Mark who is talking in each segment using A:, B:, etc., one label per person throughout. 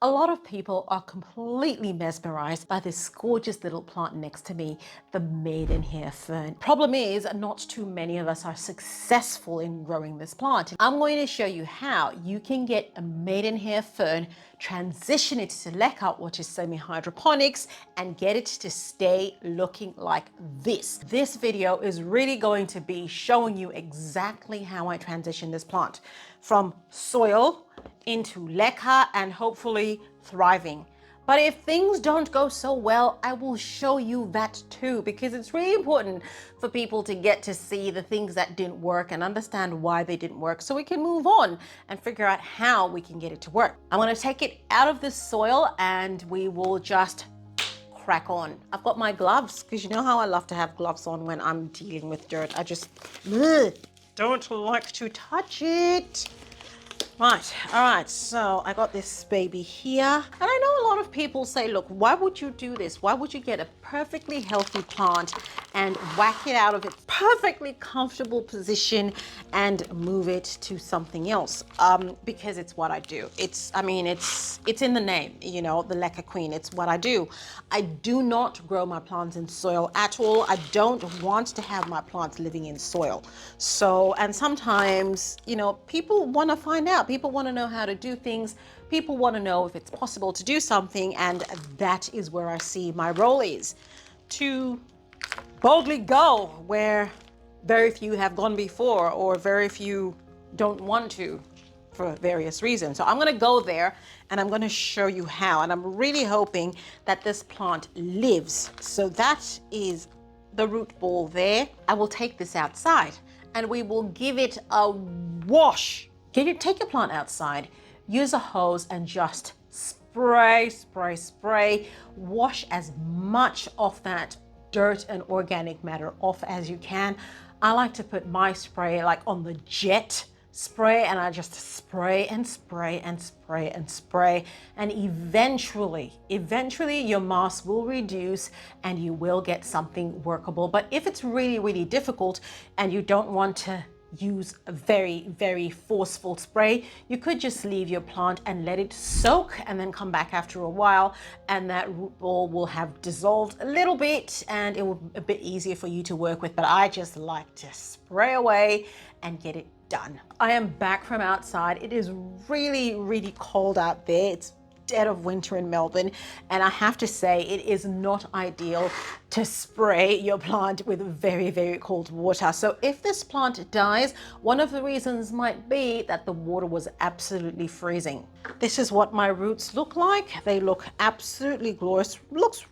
A: A lot of people are completely mesmerized by this gorgeous little plant next to me, the Maidenhair Fern. Problem is, not too many of us are successful in growing this plant. I'm going to show you how you can get a Maidenhair Fern, transition it to Leca, which is semi-hydroponics, and get it to stay looking like this. This video is really going to be showing you exactly how I transition this plant from soil into Leca and hopefully thriving. But if things don't go so well, I will show you that too, because it's really important for people to get to see the things that didn't work and understand why they didn't work so we can move on and figure out how we can get it to work. I'm going to take it out of the soil and we will just crack on. I've got my gloves because you know how I love to have gloves on when I'm dealing with dirt. I just don't like to touch it. Right, all right, so I got this baby here. And I know a lot of people say, look, why would you do this? Why would you get a perfectly healthy plant and whack it out of its perfectly comfortable position and move it to something else? Because it's what I do. It's in the name, you know, the Leca Queen. It's what I do. I do not grow my plants in soil at all. I don't want to have my plants living in soil. So, and sometimes, you know, people want to find out. People want to know how to do things. People want to know if it's possible to do something. And that is where I see my role is to boldly go where very few have gone before or very few don't want to for various reasons. So I'm going to go there and I'm going to show you how. And I'm really hoping that this plant lives. So that is the root ball there. I will take this outside and we will give it a wash. Take your plant outside, use a hose and just spray, spray, spray. Wash as much of that dirt and organic matter off as you can. I like to put my spray like on the jet spray and I just spray and spray and spray and spray, and eventually your mass will reduce and you will get something workable. But if it's really difficult and you don't want to use a very forceful spray, you could just leave your plant and let it soak and then come back after a while and that root ball will have dissolved a little bit and it will be a bit easier for you to work with. But I just like to spray away and get it done. I am back from outside. It is really cold out there. It's dead of winter in Melbourne, and I have to say it is not ideal to spray your plant with very cold water. So if this plant dies, one of the reasons might be that the water was absolutely freezing. This is what my roots look like. They look absolutely glorious. Looks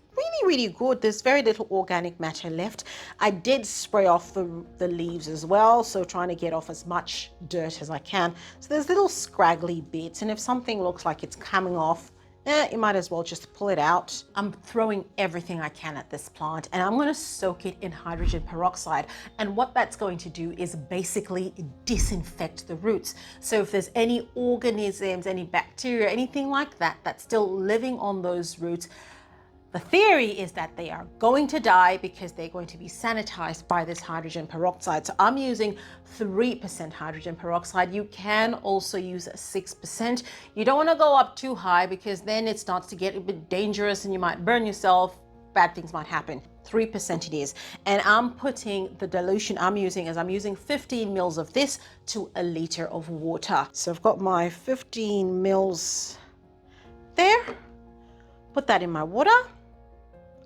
A: really good. There's very little organic matter left. I did spray off the leaves as well, so trying to get off as much dirt as I can. So there's little scraggly bits, and if something looks like it's coming off, you might as well just pull it out. I'm throwing everything I can at this plant and I'm going to soak it in hydrogen peroxide. And what that's going to do is basically disinfect the roots. So if there's any organisms, any bacteria, anything like that, that's still living on those roots, the theory is that they are going to die because they're going to be sanitized by this hydrogen peroxide. So I'm using 3% hydrogen peroxide. You can also use 6%. You don't want to go up too high because then it starts to get a bit dangerous and you might burn yourself. Bad things might happen. 3% it is. And I'm putting the dilution I'm using 15 mils of this to a liter of water. So I've got my 15 mils there. Put that in my water.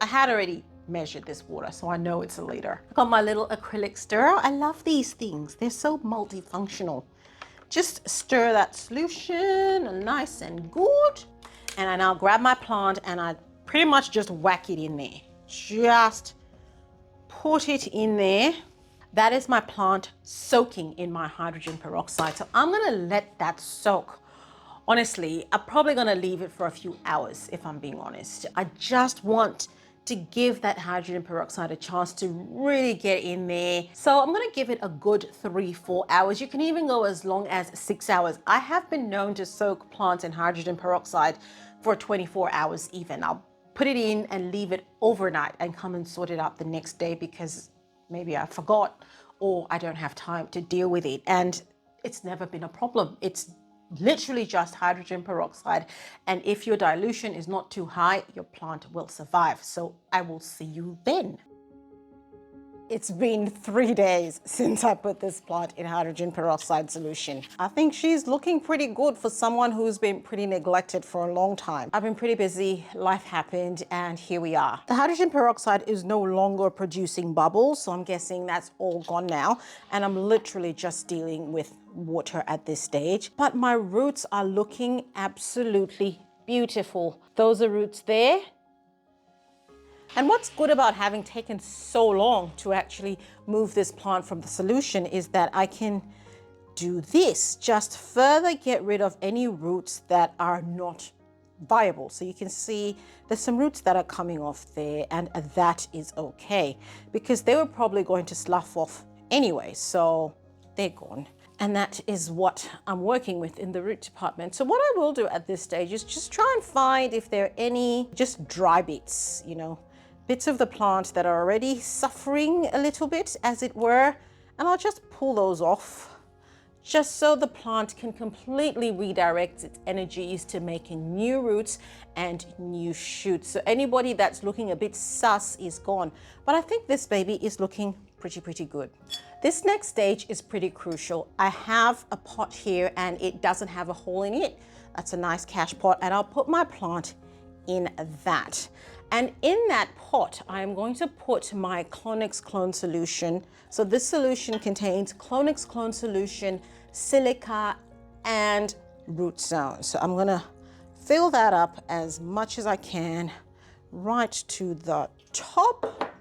A: I had already measured this water, so I know it's a liter. I've got my little acrylic stirrer. I love these things. They're so multifunctional. Just stir that solution nice and good. And I now grab my plant and I pretty much just whack it in there. Just put it in there. That is my plant soaking in my hydrogen peroxide. So I'm gonna let that soak. Honestly, I'm probably gonna leave it for a few hours if I'm being honest. I just want to give that hydrogen peroxide a chance to really get in there. So I'm gonna give it a good 3-4 hours. You can even go as long as 6 hours. I have been known to soak plants in hydrogen peroxide for 24 hours even. I'll put it in and leave it overnight and come and sort it out the next day because maybe I forgot or I don't have time to deal with it. And it's never been a problem. It's literally just hydrogen peroxide. And if your dilution is not too high, your plant will survive. So I will see you then. It's been 3 days since I put this plant in hydrogen peroxide solution. I think she's looking pretty good for someone who's been pretty neglected for a long time. I've been pretty busy, life happened, and here we are. The hydrogen peroxide is no longer producing bubbles, so I'm guessing that's all gone now. And I'm literally just dealing with water at this stage. But my roots are looking absolutely beautiful. Those are roots there. And what's good about having taken so long to actually move this plant from the solution is that I can do this, just further get rid of any roots that are not viable. So you can see there's some roots that are coming off there, and that is okay because they were probably going to slough off anyway, so they're gone. And that is what I'm working with in the root department. So what I will do at this stage is just try and find if there are any just dry bits, you know, bits of the plant that are already suffering a little bit, as it were, and I'll just pull those off just so the plant can completely redirect its energies to making new roots and new shoots. So anybody that's looking a bit sus is gone, but I think this baby is looking pretty good. This next stage is pretty crucial. I have a pot here and it doesn't have a hole in it. That's a nice cash pot, and I'll put my plant in that. And in that pot, I'm going to put my Clonix clone solution. So this solution contains Clonix clone solution, silica, and root zone. So I'm gonna fill that up as much as I can right to the top.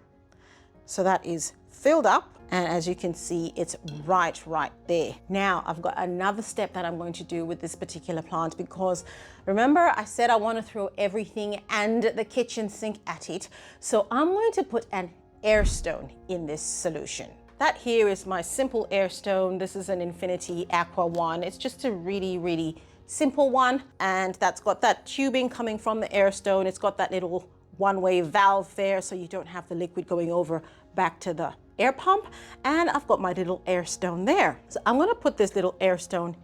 A: So that is filled up. And as you can see, it's right there. Now I've got another step that I'm going to do with this particular plant, because remember I said I want to throw everything and the kitchen sink at it. So I'm going to put an Airstone in this solution. That here is my simple Airstone. This is an Infinity Aqua one. It's just a really simple one. And that's got that tubing coming from the Airstone. It's got that little one-way valve there, so you don't have the liquid going over back to the air pump. And I've got my little Airstone there. So I'm gonna put this little Airstone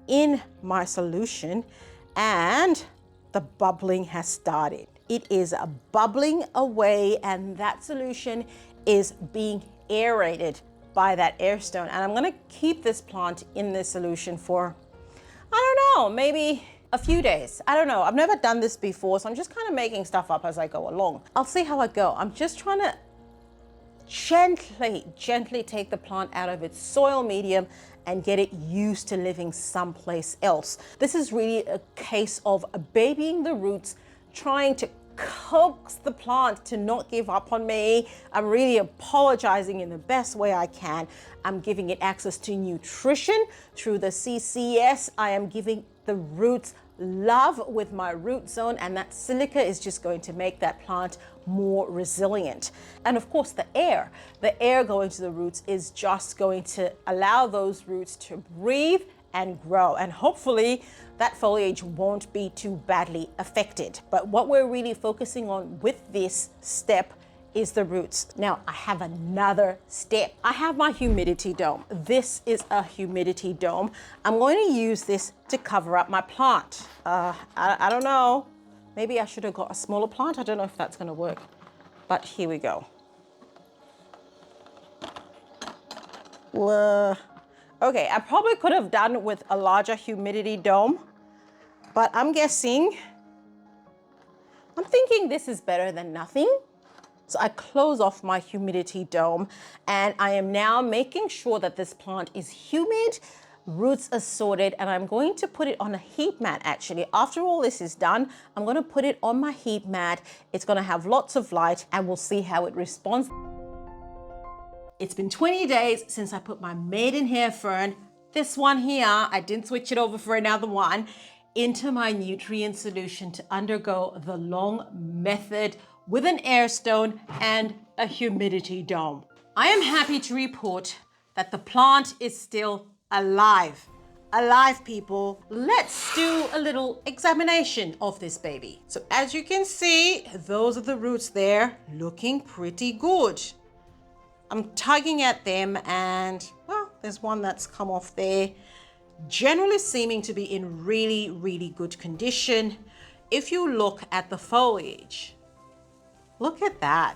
A: in my solution, and the bubbling has started. It is bubbling away, and that solution is being aerated by that Airstone. And I'm gonna keep this plant in this solution for, I don't know, maybe a few days. I don't know. I've never done this before, so I'm just kind of making stuff up as I go along. I'll see how I go. I'm just trying to gently take the plant out of its soil medium and get it used to living someplace else. This is really a case of babying the roots, trying to coax the plant to not give up on me. I'm really apologizing in the best way I can. I'm giving it access to nutrition through the CCS. I am giving the roots love with my root zone, and that silica is just going to make that plant more resilient. And of course the air going to the roots is just going to allow those roots to breathe and grow, and hopefully that foliage won't be too badly affected. But what we're really focusing on with this step is the roots. Now I have another step. I have my humidity dome. This is a humidity dome. I'm going to use this to cover up my plant. I don't know, maybe I should have got a smaller plant. I don't know if that's going to work, but here we go. Okay, I probably could have done with a larger humidity dome, but I'm thinking this is better than nothing. So I close off my humidity dome, and I am now making sure that this plant is humid, roots are sorted, and I'm going to put it on a heat mat. Actually, after all this is done, I'm going to put it on my heat mat. It's going to have lots of light, and we'll see how it responds. It's been 20 days since I put my Maidenhair Fern, this one here, I didn't switch it over for another one, into my nutrient solution to undergo the long method with an Airstone and a humidity dome. I am happy to report that the plant is still alive. Alive, people. Let's do a little examination of this baby. So as you can see, those are the roots there, looking pretty good. I'm tugging at them, and well, there's one that's come off there. generally seeming to be in really, really good condition. If you look at the foliage, look at that.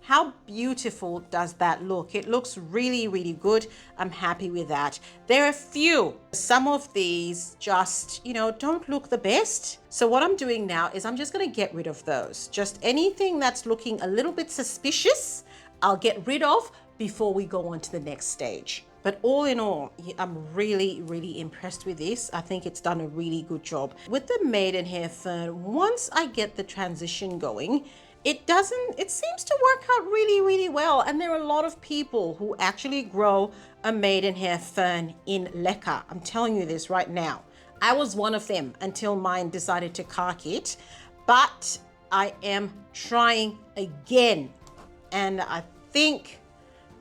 A: How beautiful does that look? It looks really, really good. I'm happy with that. There are a few. Some of these just, don't look the best. So what I'm doing now is I'm just gonna get rid of those. Just anything that's looking a little bit suspicious, I'll get rid of before we go on to the next stage. But all in all, I'm really, really impressed with this. I think it's done a really good job. With the Maidenhair Fern, once I get the transition going, it seems to work out really, really well. And there are a lot of people who actually grow a Maidenhair Fern in Leca. I'm telling you this right now. I was one of them until mine decided to cark it, but I am trying again. And I think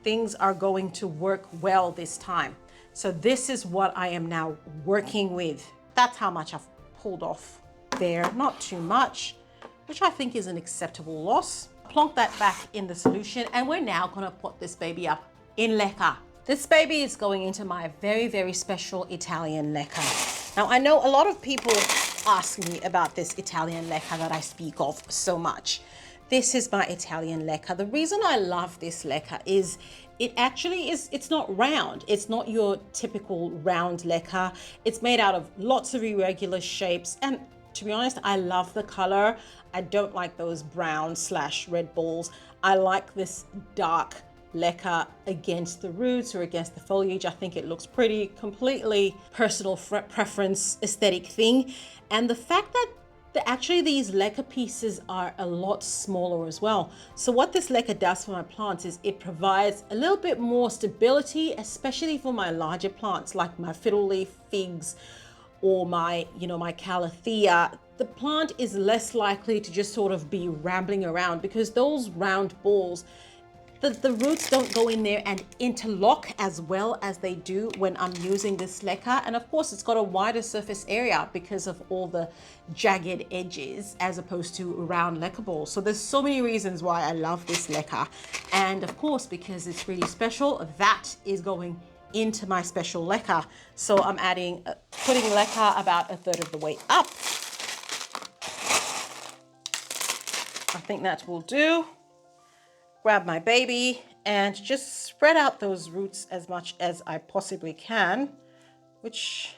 A: things are going to work well this time. So this is what I am now working with. That's how much I've pulled off there, not too much, which I think is an acceptable loss. Plonk that back in the solution, and we're now gonna put this baby up in Leca. This baby is going into my very, very special Italian Leca. Now, I know a lot of people ask me about this Italian Leca that I speak of so much. This is my Italian Leca. The reason I love this Leca is it's not round. It's not your typical round Leca. It's made out of lots of irregular shapes, and to be honest, I love the color. I don't like those brown/red balls. I like this dark Leca against the roots or against the foliage. I think it looks pretty, completely personal preference aesthetic thing. And the fact that actually these Leca pieces are a lot smaller as well. So what this Leca does for my plants is it provides a little bit more stability, especially for my larger plants like my fiddle leaf figs or my calathea. The plant is less likely to just sort of be rambling around because those round balls, the roots don't go in there and interlock as well as they do when I'm using this Leca. And of course, it's got a wider surface area because of all the jagged edges as opposed to round Leca balls. So there's so many reasons why I love this Leca. And of course, because it's really special, that is going into my special Leca. So I'm putting Leca about a third of the way up. I think that will do. Grab my baby and just spread out those roots as much as I possibly can, which,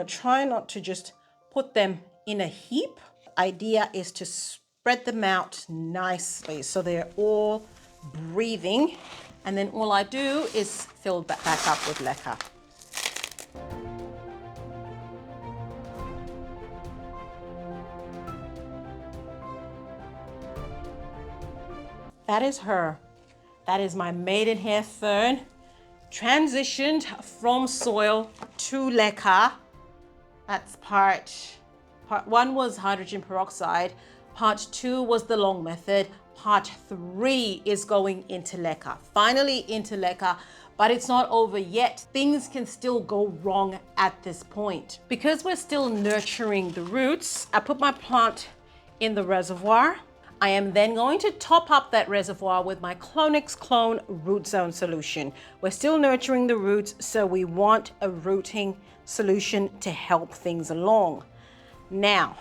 A: try not to just put them in a heap. Idea is to spread them out nicely so they're all breathing. And then all I do is fill back up with Leca. That is her. That is my Maidenhair Fern, transitioned from soil to Leca. That's part one was hydrogen peroxide. Part 2 was the long method. Part 3 is going into Leca. Finally into Leca, but it's not over yet. Things can still go wrong at this point. Because we're still nurturing the roots, I put my plant in the reservoir. I am then going to top up that reservoir with my Clonix Clone Root Zone solution. We're still nurturing the roots, so we want a rooting solution to help things along. Now,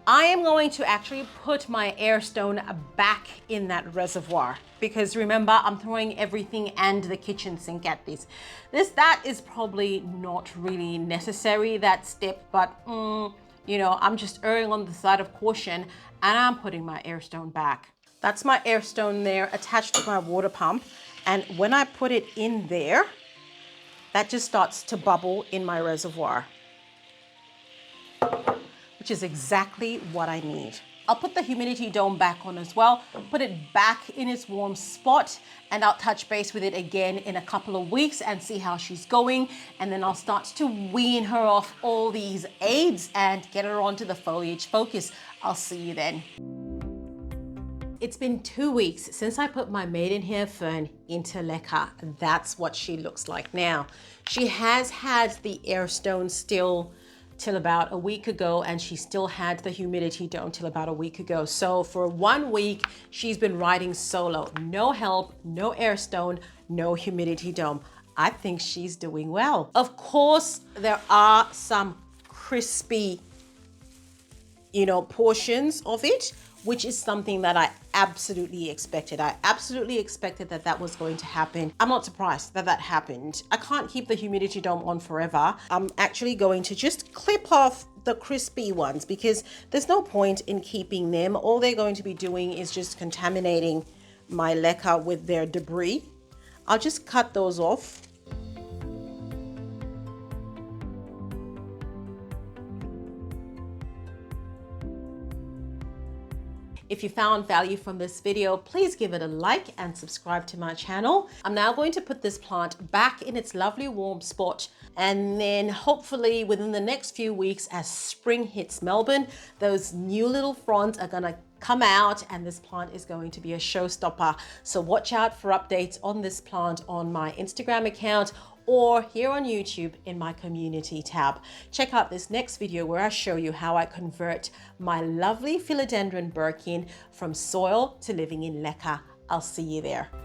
A: I am going to actually put my Airstone back in that reservoir because remember, I'm throwing everything and the kitchen sink at this. That is probably not really necessary, that step, but I'm just erring on the side of caution and I'm putting my Airstone back. That's my Airstone there attached to my water pump. And when I put it in there, that just starts to bubble in my reservoir, which is exactly what I need. I'll put the humidity dome back on as well, put it back in its warm spot, and I'll touch base with it again in a couple of weeks and see how she's going. And then I'll start to wean her off all these aids and get her onto the foliage focus. I'll see you then. It's been 2 weeks since I put my Maidenhair Fern into Leca. That's what she looks like now. She has had the Airstone still till about a week ago, and she still had the humidity dome till about a week ago. So for 1 week, she's been riding solo. No help, no Airstone, no humidity dome. I think she's doing well. Of course, there are some crispy, portions of it, which is something that I absolutely expected. I absolutely expected that that was going to happen. I'm not surprised that that happened. I can't keep the humidity dome on forever. I'm actually going to just clip off the crispy ones because there's no point in keeping them. All they're going to be doing is just contaminating my Leca with their debris. I'll just cut those off. If you found value from this video, please give it a like and subscribe to my channel. I'm now going to put this plant back in its lovely warm spot, and then hopefully within the next few weeks as spring hits Melbourne, those new little fronds are gonna come out and this plant is going to be a showstopper. So watch out for updates on this plant on my Instagram account or here on YouTube in my community tab. Check out this next video where I show you how I convert my lovely philodendron Birkin from soil to living in Leca. I'll see you there.